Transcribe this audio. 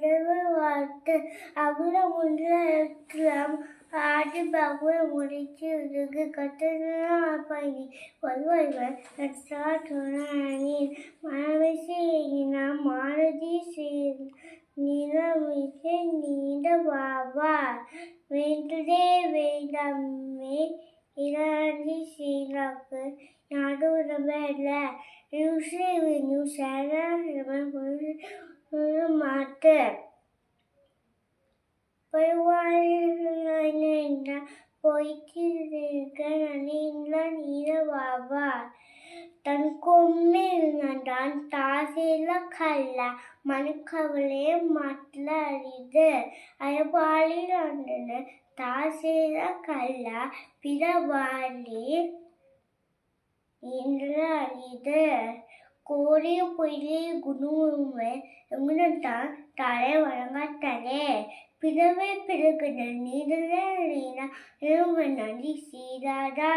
பிறவை வாழ்த்து அகுலம் ஒன்றாம் ஆடி பகுல முடிச்சு இருக்கு கட்டணம் பயணி வருவாய்வர் மனவிசை நாம் மாருதி நிலமிசை நீண்ட பாவா வேண்டுதே வேண்டாமே இராண்டி சீனாக்கு நாடு உடம்பல்ல மாட்டு தன் கொம்மில் நன்றான் தாசேல கல்ல மனுக்கவலே மட்ல அரிது அயபாலில் அன்றன தாசேல கல்ல பிறவாளி என்று அரிது கோரிய பொய்யை குணமுமே எங்குனத்தான் தலை வணங்கத்தனே பிறவை பிறகுன நீடல நன்றி சீராதா